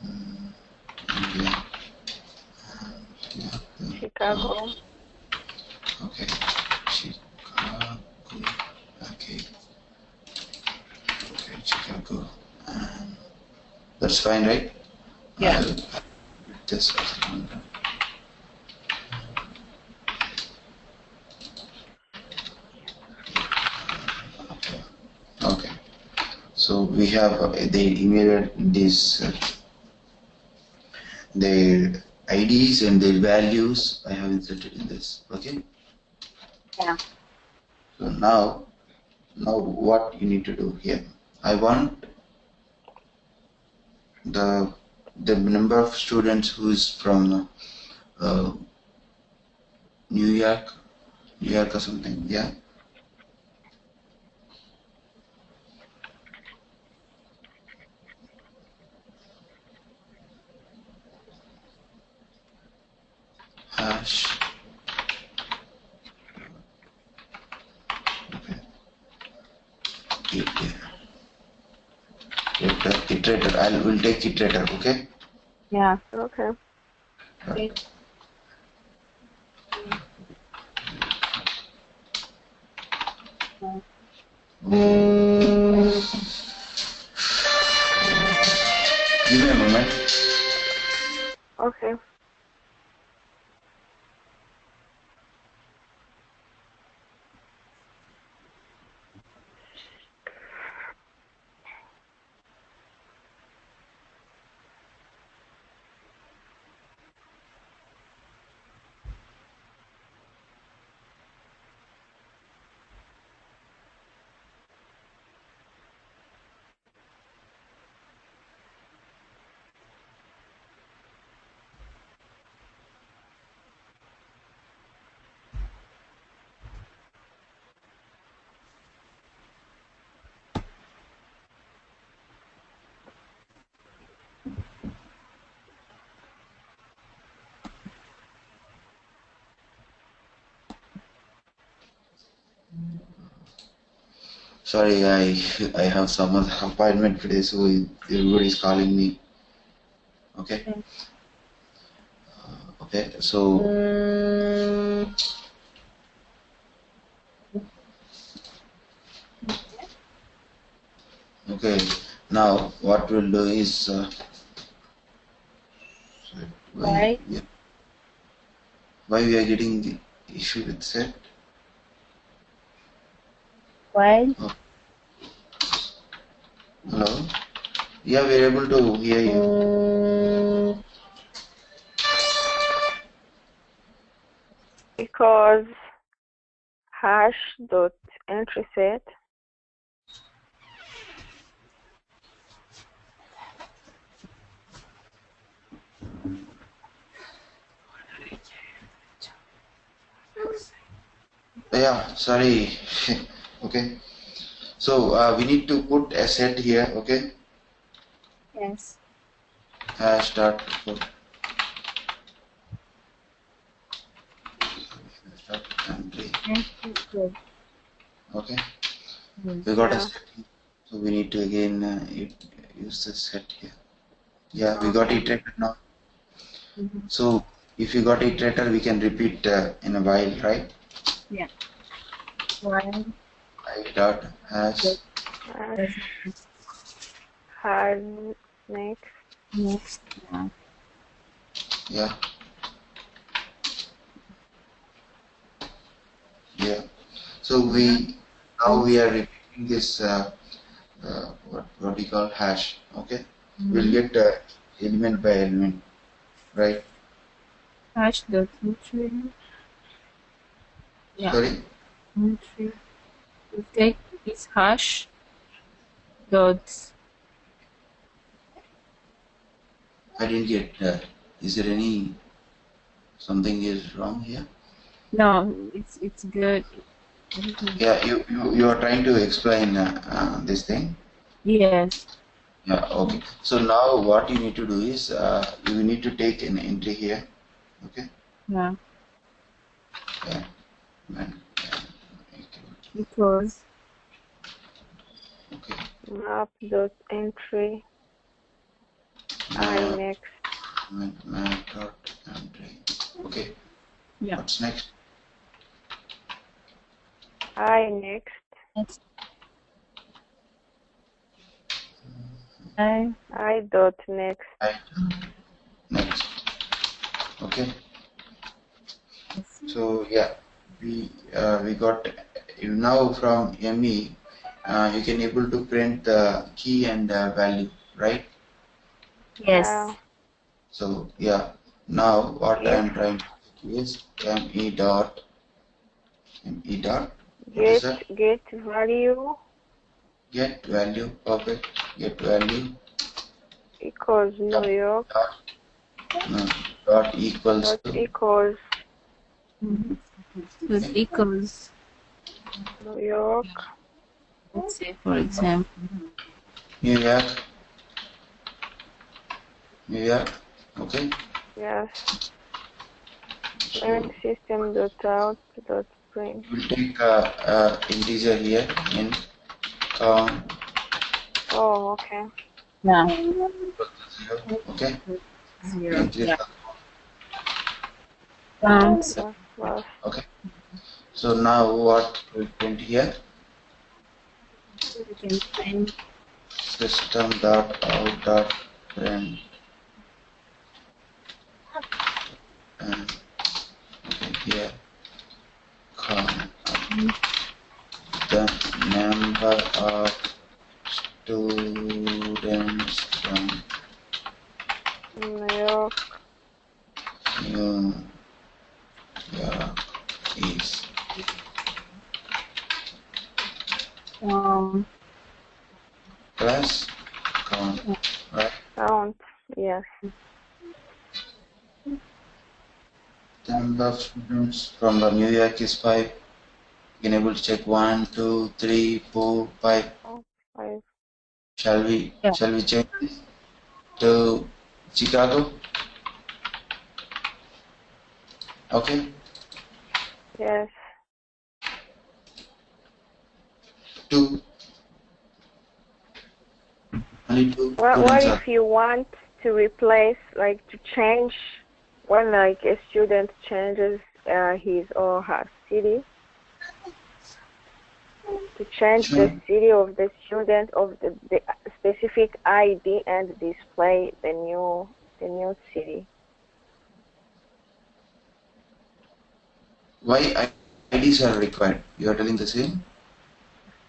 India, few of them are, Chicago. okay, Chicago, okay, okay, Chicago, and that's fine, right? Yeah. I'll put this as London. Okay, okay. So we have they emailed this their IDs and their values I have inserted in this. Okay. Yeah. So now what you need to do here? I want the number of students who is from uh, New York, New York or something. Yeah. Hash. Okay. Iterator. I will take iterator. Okay. Yeah. Okay. Okay. Give me a moment. Okay. Sorry, I have some other appointment today, so everybody's calling me. Okay. Okay. So okay. Now what we'll do is Right. why we are getting the issue with set? Why? Oh, hello. Yeah, we're able to hear you. Because hash dot entry set Yeah, sorry. Okay. So we need to put a set here. Okay. Yes. Hash dot put dot entry. Okay. We got a set here. So we need to again use the set here. Yeah, we got iterator now. So if you got iterator, we can repeat in a while, right? Yeah. While I dot hash next. Yeah. Yeah. Yeah. So now we are repeating this what we call hash. Okay. We'll get element by element, right? Hash dot entry. Yeah. Sorry. Entry. We take this hash dot. I didn't get. Is there any something is wrong here? No, it's good. Yeah, you are trying to explain this thing. Yes. Yeah. Okay. So now what you need to do is you need to take an entry here. Okay. Yeah. Yeah. Because. Okay. Map dot entry. I next. Map dot entry. Okay. Yeah. What's next? I next. I dot next. Next. Okay. So yeah, we got now from ME. You can able to print the key and value, right? Yes. Yeah. So yeah, now what I am trying to do is ME dot. What is that? Get value. Get value. Perfect. Get value. Equals New York. Dot equals to. Equals. Equals. New York. Let's say, for example, New York. New York. Okay. Yes. And system dot out dot print. We'll take integer here in count. Oh, okay. Yeah. 0. Okay. 0. Yeah. Okay. So now what we print here? We can print System dot out dot print. And okay, here count the number of students from New York is plus count, right? count. Yes. The number of students from the New York is 5. You can able to check 1, 2, 3, 4, 5. 5. Shall we change this to Chicago? Okay. Yes. two. Only two What students if you want to replace, like to change, when like a student changes his or her city, to change the city of the student of the specific ID and display the new city. Why IDs are required? You are telling the same?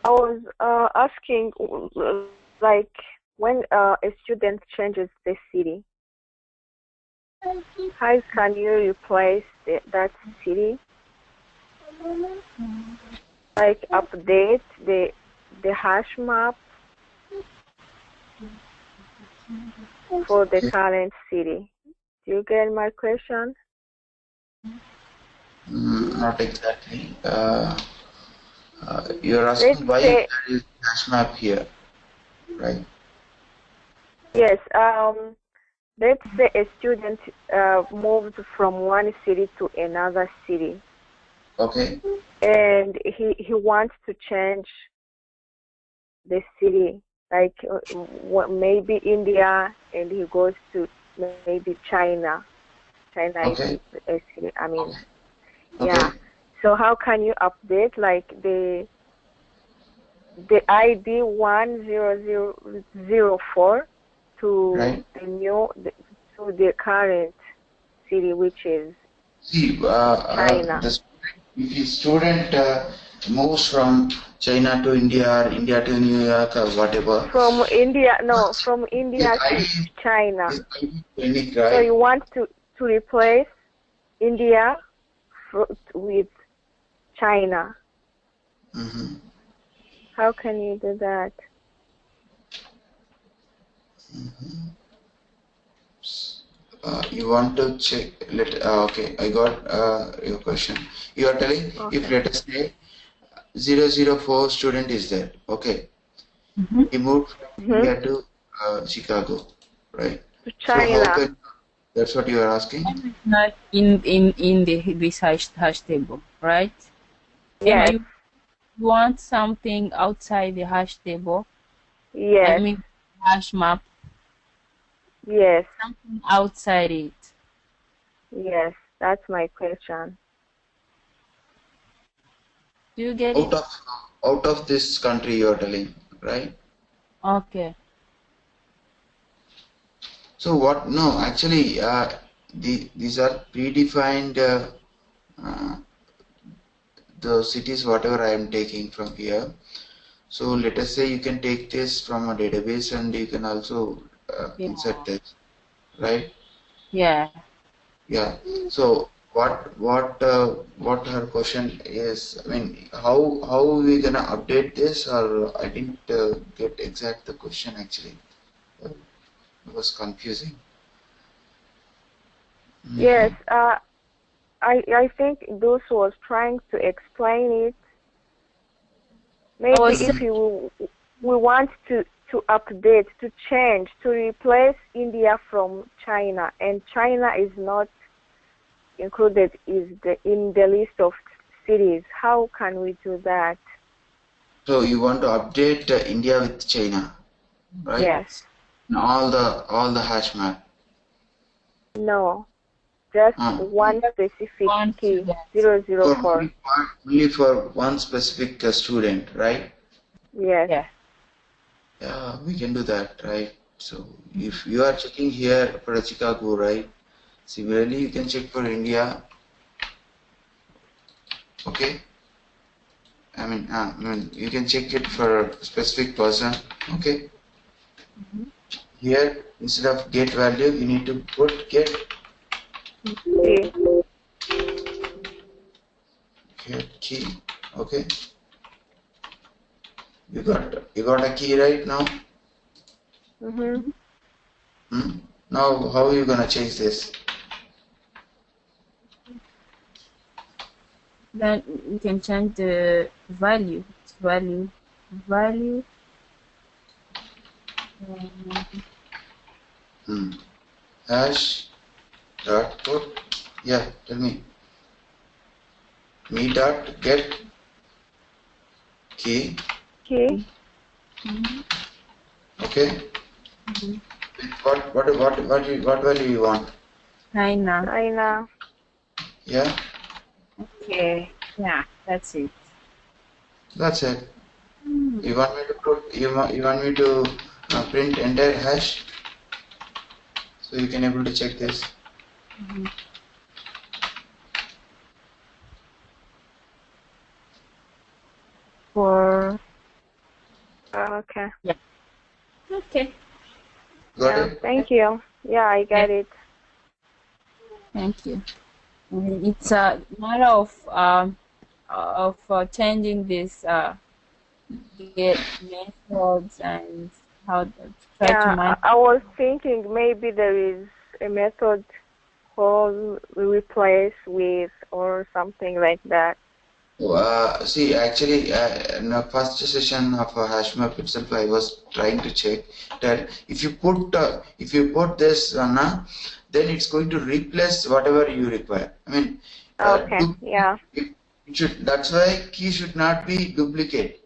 I was asking, like, when a student changes the city, how can you replace that city? Like update the hash map for the current city. Do you get my question? Not exactly. You're asking why there is hash map here, right? Yes. Let's say a student moved from one city to another city. Okay. And he wants to change the city, like maybe India, and he goes to maybe China. China Okay. is a city. I mean, okay. Yeah. So how can you update like the ID 10004 to Right. to the current city, which is China. If the student moves from China to India or India to New York or whatever. From India to China. Unique, right? So you want to replace India with China. Mm-hmm. How can you do that? Mm-hmm. You want to check, okay, I got your question. You are telling, Okay. if let us say 004 student is there, okay. He moved from India to Chicago, right? To China. So that's what you are asking? Not in this hash table, right? Yes. You want something outside the hash table? Yes. I mean hash map. Yes. Something outside it. Yes, that's my question. Do you get it? Out of this country you are telling, right? Okay. So what? No, actually, these are predefined the cities whatever I am taking from here. So let us say you can take this from a database and you can also insert this, right? Yeah. Yeah. So what her question is? I mean, how we gonna update this? Or I didn't get exact the question actually. It was confusing. Yes. I think those was trying to explain it. Maybe if we want to update, to change, to replace India from China, and China is not included in the list of cities, how can we do that? So you want to update India with China, right? Yes. And all the hash map. No, just one specific key, 004. Only for one specific student, right? Yes. Yeah. Yeah, we can do that, right? So if you are checking here for Chicago, right? Similarly, you can check for India. Okay. I mean, you can check it for a specific person. Okay. Here, instead of get value, you need to put get key. Okay. You got a key right now. Now, how are you gonna change this? Then we can change the value. Value. Hash dot put. Yeah, tell me. Me dot get key. key. Okay. What value you want? China. China. Yeah. Okay. Yeah, that's it. That's it. You want me to put? You want me to print entire hash so you can able to check this. For Okay. yeah. Okay. Got Yeah. it? Thank you. Yeah, I got it. Thank you. It's a matter of changing this get methods and how to try to Yeah, manage. I was thinking maybe there is a method called replace with or something like that. See, actually, in the first session of HashMap itself, I was trying to check that if you put this then it's going to replace whatever you require. I mean, Okay. Yeah. it should. That's why key should not be duplicate.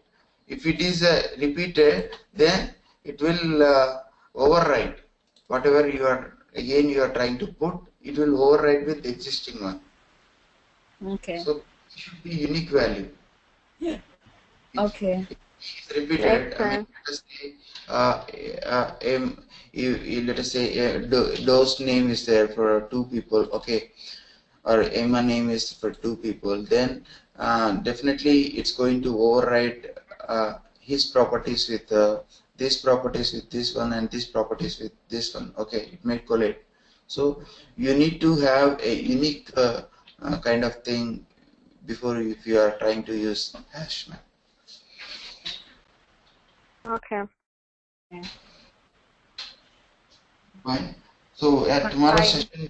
If it is repeated, then it will override whatever you are trying to put. It will override with the existing one. Okay. So it should be unique value. Okay. It's repeated. Makes I mean, sense. let us say, let us say dose name is there for two people, okay, or Emma name is for two people. Then definitely it's going to override his properties with this properties with this one and this properties with this one. Okay, it may collate. So you need to have a unique kind of thing before if you are trying to use hash map. Okay. Fine. So at tomorrow's Fine. session,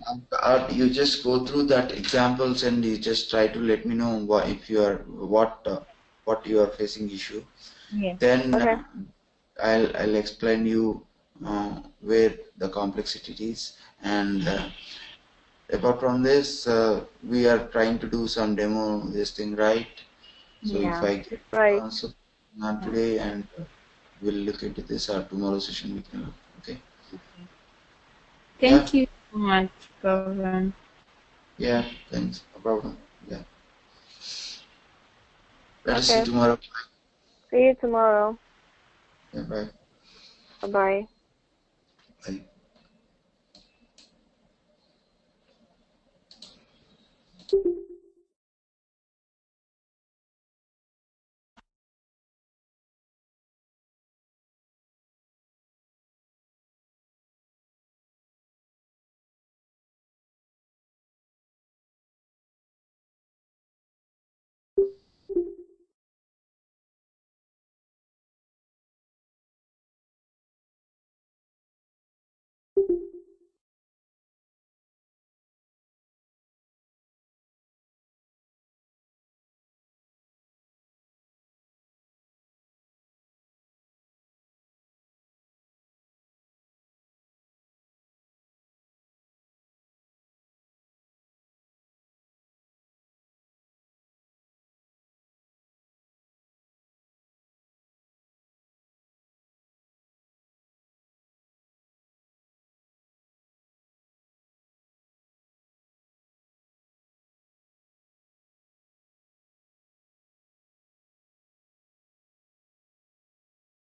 you just go through that examples and you just try to let me know if you are what you are facing issue. Yeah. Then Okay. I'll explain you where the complexity is, and apart from this, we are trying to do some demo this thing, right? So if Yeah. I get Right. answer not today, and we'll look into this tomorrow session we can look. Okay. Thank you so much, Governor. Yeah, thanks. No problem. Yeah. Let us see Okay. tomorrow. See you tomorrow. Yeah, bye. Bye-bye. Bye.